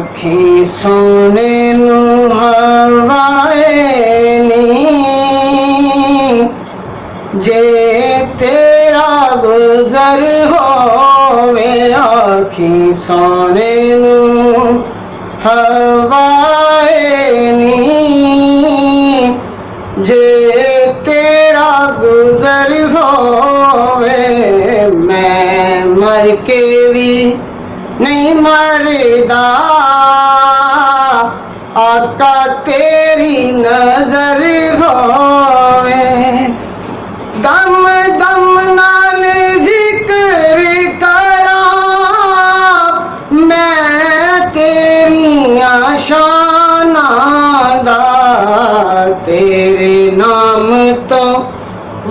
आखी सोने नू हवाए नी जे तेरा गुजर होवे आखी सोने नू हवाए नी जे तेरा गुजर होवे मैं मर के भी नहीं मरदा आका तेरी नजर होवे दम दम नाल जिक्र करा मैं तेरियां शानां दा तेरे नाम तो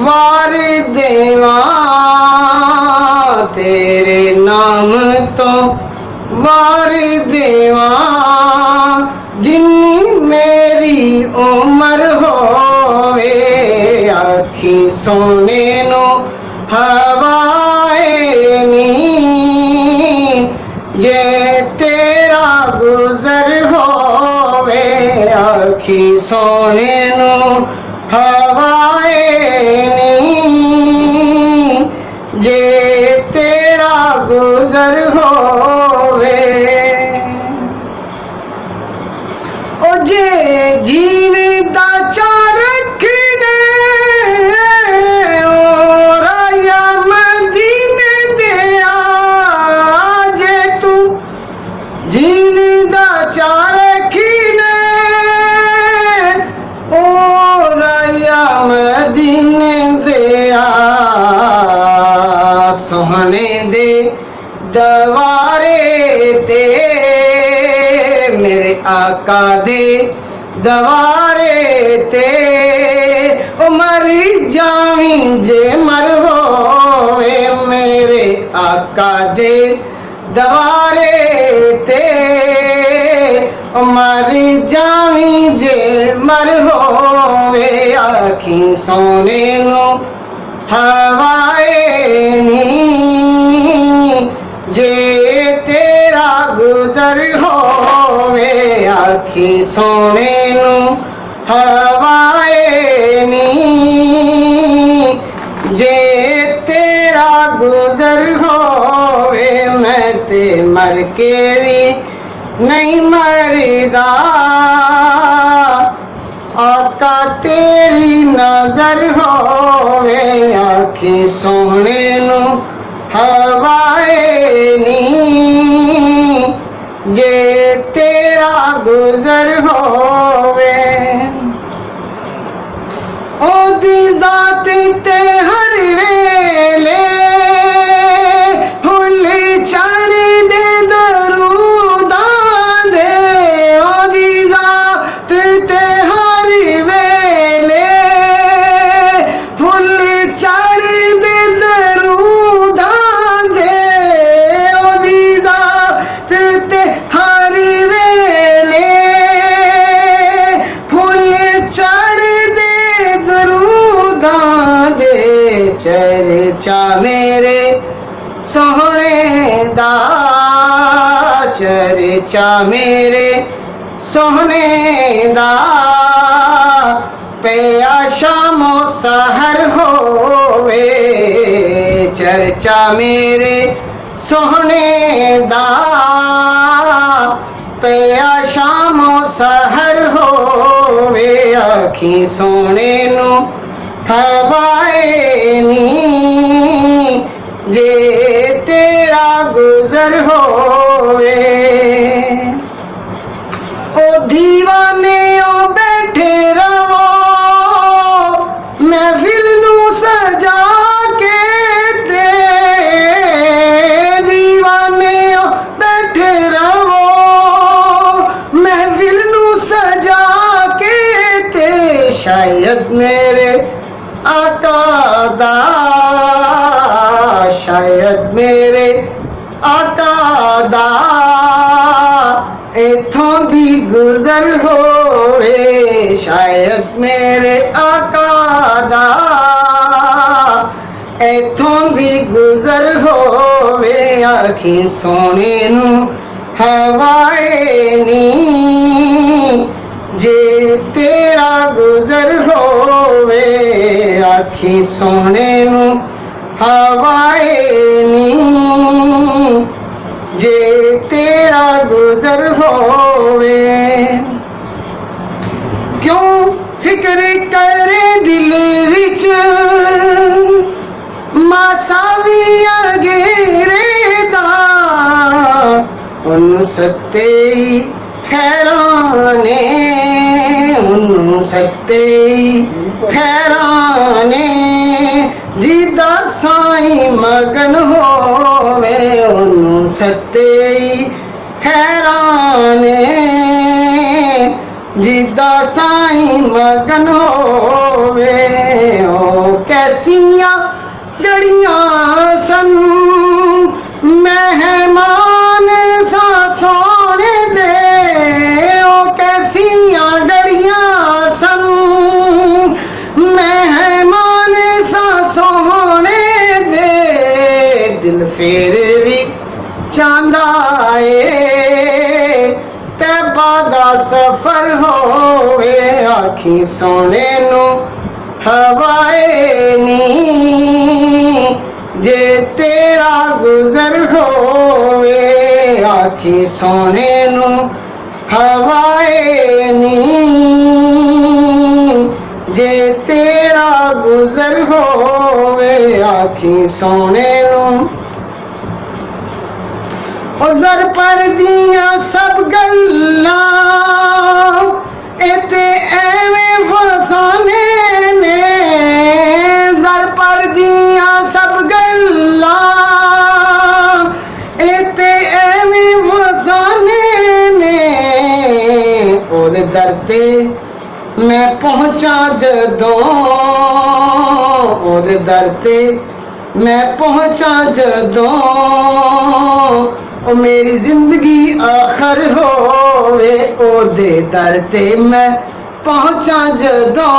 वार देवा तेरे नाम तो वार देवा जिन्नी मेरी उम्र होवे आखी सोने नो हवाए नी जे तेरा गुजर होवे आखी सोने नो हवाए नी जे तेरा गुजर होवे ओ जे जीने दा चार रखने ओ राया मदीने दिया जे तू जीने दा चार रखने ओ राया मदीने दिया सोहने दे दवारे ते मेरे आका दे दवारे ते ओ मरी जावी जे मर होवे मेरे आका दे दवारे ते ओ मरी जावी जे मर होवे आखी सोने नो हवाए नी जे तेरा गुजर होवे आखी सोने नू हवाए नी जे तेरा गुजर होवे मैं ते मर के भी नहीं मरदा आका तेरी नजर होवे आखी सोने नू हवाए नी जे तेरा गुजर होवे ओ दी जात ते हर वेले हुल चढ़ दे दरूदां दे ओ दी जात ते हर वेले हुल चढ़ दे दरूदां दे ओ दी जात ते हर वेले फुल चढ़ दे दरूदां दे चर्चा मेरे सोहने दा चर्चा मेरे सोहने दा पिया शामो सहर होवे चर्चा मेरे सोहने दा पिया शामो सहर होवे आखी सोने नू हवाए नी जे तेरा गुजर होवे ओ दीवाने ओ बैठे रहो महफिल नू सजा के ते दीवाने ओ बैठे रहो महफिल नू सजा के ते शायद मेरे आका दा शायद मेरे आका दा इथों दी गुजर होवे शायद मेरे आका दा इथों भी गुजर होवे आखी सोने नू हवाए नी जे तेरा गुजर होवे आखी सोने नू हवाए नी जे तेरा गुजर होवे क्यों फिक्र करे दिल विच मासा भी अगेरे दा उन सत्ते हैराने उन सत्ते हैराने जिदा साई मगन होवे उन सत्ते हैराने जिदा साई मगन होवे ओ कैसियां गड़ियां सन मेहमान सा सोने दे ओ कैसियां गड़ियां सन मेहमान सा सोने दे दिल फेर भी चांदा ए तैबा दा सफर होवे आखी सोने नू हवाए नी जे तेरा गुजर होवे आखी सोने नू हवाए नी जे तेरा गुजर होवे आखी सोने नू उजर पर दिया सब गल्लां इते एवें फसाने ने जर पर दिया सब गल्लां इते एवें फसाने ने ओदे दर ते मैं पहुंचा जदों ओदे दर ते मैं पहुंचा जदों ओ मेरी जिंदगी आखर होवे ओदे दर ते मैं पहुंचा जदों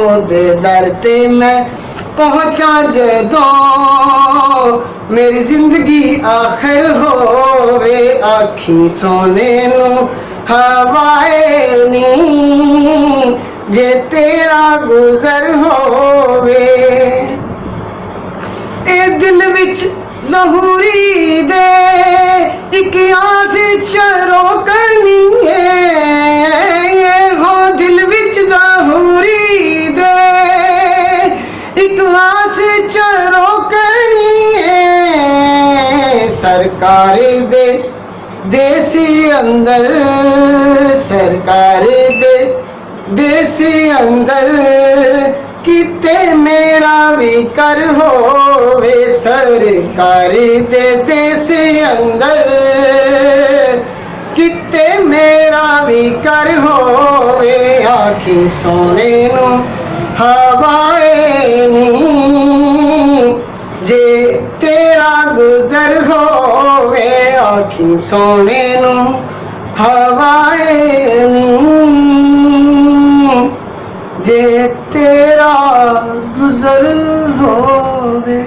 ओदे दर ते मैं पहुंचा जदों मेरी जिंदगी आखर होवे आखी सोने नू हवाए नी जे तेरा गुजर होवे ए दिल विच ज़हूरी दे एक आस चरोकनी है हो दिल विच ज़हूरी दे एक आस चरोकनी है सरकार दे देसी अंदर सरकार दे देसी अंदर किते मेरा भी कर होवे सरकारी दे देश अंदर किते मेरा भी कर होवे आखी सोने नू हवाए नी जे तेरा गुजर होवे आखी सोने नू हवाए नी जे तेरा गुजर होवे।